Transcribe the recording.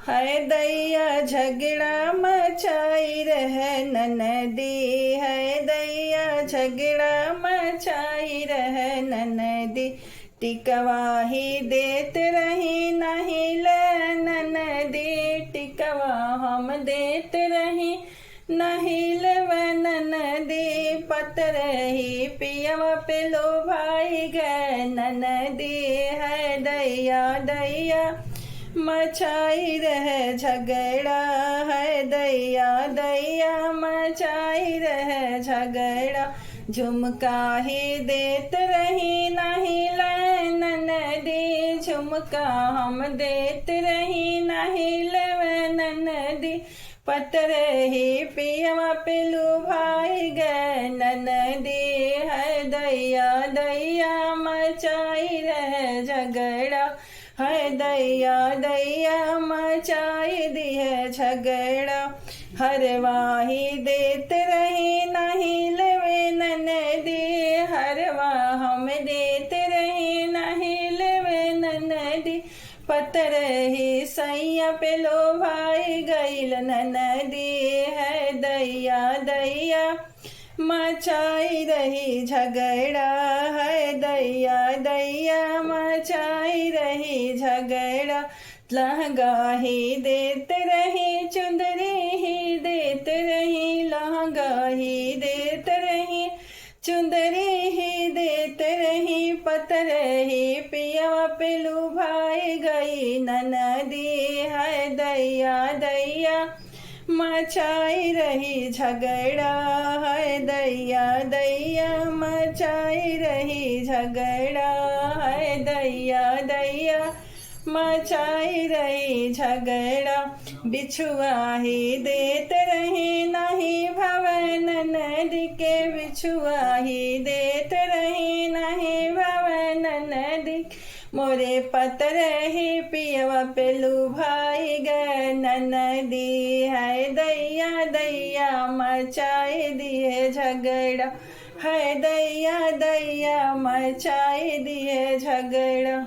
है दैया झगड़ा मचाई रह ननदी, है दैया झगड़ा मचाई रह ननदी। टिकवा ही देत रही नहीं ले ननदी, टिकवा हम देत रही नहीं लेव ननदी। पतर ही पियवा पे लो भाई गए ननदी, है दैया दैया मचाई रह झगड़ा, है दैया दैया मचाई रह झगड़ा। झुमका ही देत रही नहीं ले ननदी, झुमका हम देत रही नहीं ले ननदी। पतर ही पियवा पे लुभाई गए ननदी, है दैया दैया मचाई रह झगड़ा, है दैया दैया मचाई दी है झगड़ा। हरवाही देत रही नहीं लेवे ननदी, हरवा हम देत रही नहीं लेवे ननदी। पतर ही सैया पे लो भाई गईल ननदी, है दैया दैया मचाई रही झगड़ा, है दैया दैया मचाई रही झगड़ा। लहंगा ही देत रही चुंदरी ही देत रही, लहंगा ही देत रही चुंदरी ही देत रही। पतर ही पियवा पे लुभाई गई ननदी, है दैया दैया मचाई रही झगड़ा, है दैया दैया मचाई रही झगड़ा, है दैया दैया मचाई रही झगड़ा। बिछुआ ही देत रही नहीं भवन नदी के, बिछुआ ही देत रही नहीं भवन नदी। मोरे पतर ही पियवा पे लुभाई गए ननदी, है दैया दैया मचाई दिए झगड़ा, है दैया दैया मचाई दिए झगड़ा।